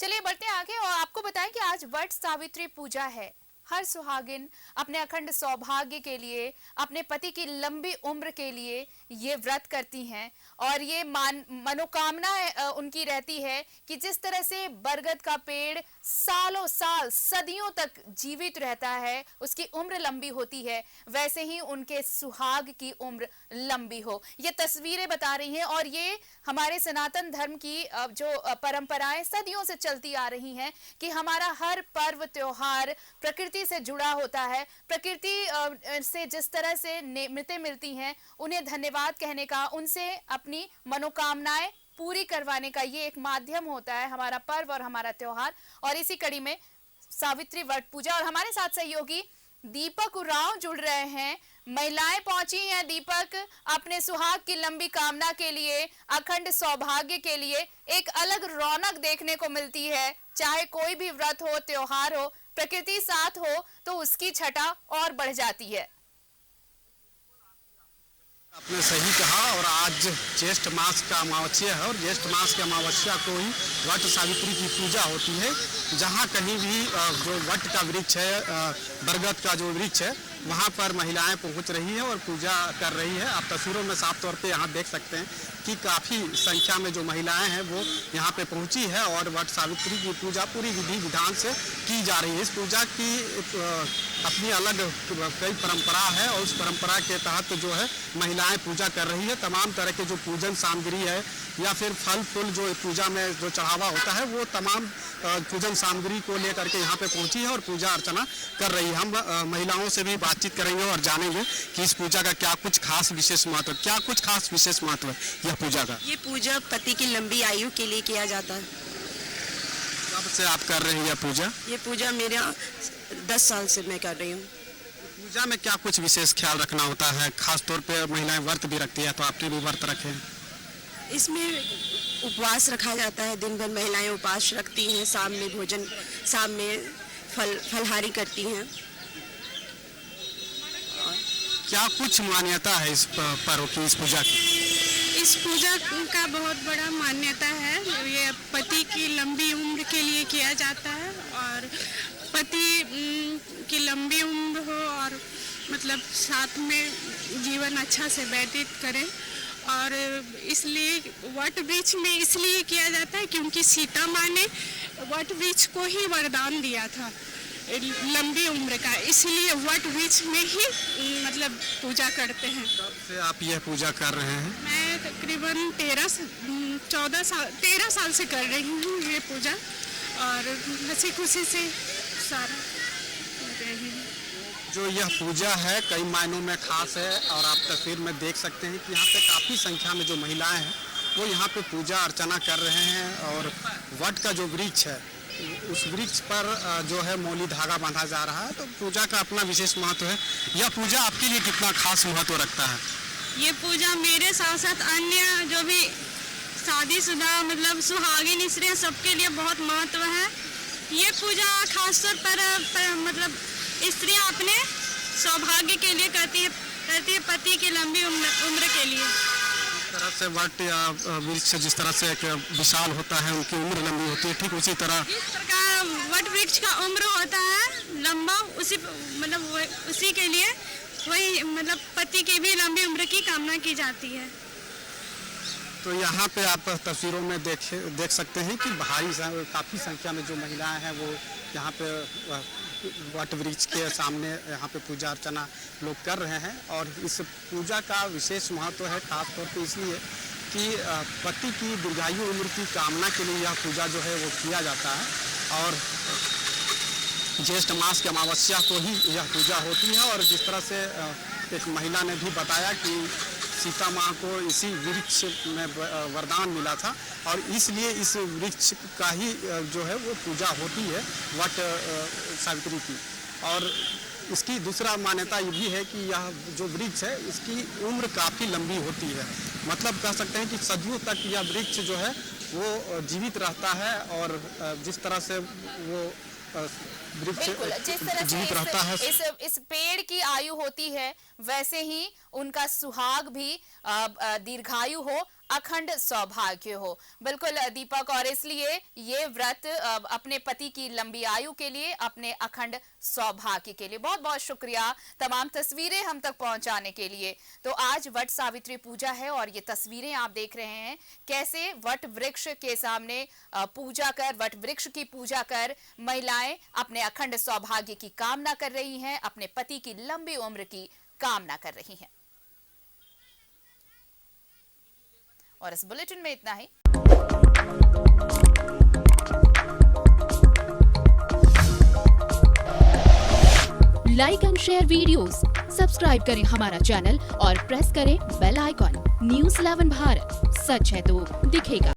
चलिए बढ़ते हैं आगे और आपको बताएं कि आज वट सावित्री पूजा है। हर सुहागिन अपने अखंड सौभाग्य के लिए, अपने पति की लंबी उम्र के लिए ये व्रत करती हैं और ये मनोकामना उनकी रहती है कि जिस तरह से बरगद का पेड़ सालों साल सदियों तक जीवित रहता है, उसकी उम्र लंबी होती है, वैसे ही उनके सुहाग की उम्र लंबी हो। ये तस्वीरें बता रही हैं और ये हमारे सनातन धर्म की जो परंपराएं सदियों से चलती आ रही हैं कि हमारा हर पर्व त्योहार प्रकृति से जुड़ा होता है। प्रकृति से जिस तरह से नेमतें मिलती हैं, उन्हें धन्यवाद कहने का, उनसे अपनी मनोकामनाएं पूरी करवाने का ये एक माध्यम होता है हमारा पर्व और हमारा त्योहार। और इसी कड़ी में सावित्री वट पूजा, और हमारे साथ सहयोगी दीपक उरांव जुड़ रहे हैं। महिलाएं पहुंची हैं दीपक अपने सुहाग की लंबी कामना के लिए, अखंड सौभाग्य के लिए। एक अलग रौनक देखने को मिलती है, चाहे कोई भी व्रत हो, त्योहार हो, प्रकृति साथ हो तो उसकी छटा और बढ़ जाती है। आपने सही कहा। और आज ज्येष्ठ मास का अमावस्या है और ज्येष्ठ मास के अमावस्या को ही वट सावित्री की पूजा होती है। जहाँ कहीं भी जो वट का वृक्ष है, बरगद का जो वृक्ष है, वहाँ पर महिलाएं पहुँच रही हैं और पूजा कर रही है। आप तस्वीरों में साफ तौर पे यहाँ देख सकते हैं कि काफ़ी संख्या में जो महिलाएं हैं वो यहाँ पे पहुँची है और वट सावित्री की पूजा पूरी विधि विधान से की जा रही है। इस पूजा की अपनी अलग कई परंपरा है और उस परंपरा के तहत जो है महिलाएं पूजा कर रही है। तमाम तरह के जो पूजन सामग्री है या फिर फल फूल जो पूजा में जो चढ़ावा होता है, वो तमाम पूजन सामग्री को लेकर के यहाँ पे पहुंची है और पूजा अर्चना कर रही है। हम महिलाओं से भी बातचीत करेंगे और जानेंगे कि इस पूजा का क्या कुछ खास विशेष महत्व, क्या कुछ खास विशेष महत्व है यह पूजा का। ये पूजा पति की लंबी आयु के लिए किया जाता है। कब से आप कर रहे हैं यह पूजा? ये पूजा मेरे 10 साल से मैं कर रही हूँ। पूजा में क्या कुछ विशेष ख्याल रखना होता है? खास तौर पे महिलाएं व्रत भी रखती है, तो आपने भी व्रत रखे हैं? इसमें उपवास रखा जाता है, दिन भर महिलाएं उपवास रखती हैं, शाम में भोजन, शाम में फलहारी करती हैं। क्या कुछ मान्यता है इस पर्व की, इस पूजा की? इस पूजा का बहुत बड़ा मान्यता है। ये पति की लंबी उम्र के लिए किया जाता है और पति की लंबी उम्र हो और मतलब साथ में जीवन अच्छा से व्यतीत करें। और इसलिए वट वृक्ष में इसलिए किया जाता है क्योंकि सीता माँ ने वट वृक्ष को ही वरदान दिया था लंबी उम्र का, इसलिए वट वृक्ष में ही मतलब पूजा करते हैं। कब से आप यह पूजा कर रहे हैं? मैं तकरीबन 13 साल से कर रही हूँ ये पूजा और हंसी खुशी से सारा कर रही हूँ। जो यह पूजा है कई मायनों में खास है और आप तस्वीर में देख सकते हैं कि यहाँ पे काफ़ी संख्या में जो महिलाएं हैं वो यहाँ पे पूजा अर्चना कर रहे हैं। और वट का जो वृक्ष है, उस वृक्ष पर जो है मौली धागा बांधा जा रहा है, तो पूजा का अपना विशेष महत्व है। यह पूजा आपके लिए कितना खास महत्व रखता है? ये पूजा मेरे साथ साथ अन्य जो भी शादीशुदा मतलब सुहागिन स्त्रियाँ सबके लिए बहुत महत्व है। ये पूजा खासतौर पर मतलब स्त्रियाँ अपने सौभाग्य के लिए करती है पति की लंबी उम्र के लिए। जिस तरह से वट या वृक्ष जिस तरह से विशाल होता है, उनकी उम्र लंबी होती है, ठीक उसी तरह इस प्रकार वट वृक्ष का उम्र होता है लंबा, उसी के लिए वही मतलब पति की भी लंबी उम्र की कामना की जाती है। तो यहाँ पे आप तस्वीरों में देख सकते हैं कि काफ़ी संख्या में जो महिलाएं हैं वो यहाँ पे वट वृक्ष के सामने यहाँ पे पूजा अर्चना लोग कर रहे हैं। और इस पूजा का विशेष महत्व है खास तौर पे इसलिए कि पति की दीर्घायु उम्र की कामना के लिए यह पूजा जो है वो किया जाता है। और ज्येष्ठ मास के अमावस्या को ही यह पूजा होती है। और जिस तरह से एक महिला ने भी बताया कि सीता माँ को इसी वृक्ष में वरदान मिला था और इसलिए इस वृक्ष का ही जो है वो पूजा होती है वट सावित्री की। और इसकी दूसरा मान्यता ये भी है कि यह जो वृक्ष है इसकी उम्र काफ़ी लंबी होती है, मतलब कह सकते हैं कि सदियों तक यह वृक्ष जो है वो जीवित रहता है। और जिस तरह से वो वृक्ष जिस तरह जीवित रहता है, इस पेड़ की आयु होती है, वैसे ही उनका सुहाग भी दीर्घायु हो, अखंड सौभाग्य हो। बिल्कुल दीपक, और इसलिए ये व्रत अपने पति की लंबी आयु के लिए, अपने अखंड सौभाग्य के लिए। बहुत बहुत शुक्रिया तमाम तस्वीरें हम तक पहुंचाने के लिए। तो आज वट सावित्री पूजा है और ये तस्वीरें आप देख रहे हैं कैसे वट वृक्ष के सामने पूजा कर, वट वृक्ष की पूजा कर महिलाएं अपने अखंड सौभाग्य की कामना कर रही हैं, अपने पति की लंबी उम्र की कामना कर रही हैं। और इस बुलेटिन में इतना ही। Like and share videos, subscribe करें हमारा चैनल और प्रेस करें बेल आइकॉन। न्यूज़ 11 भारत, सच है तो दिखेगा।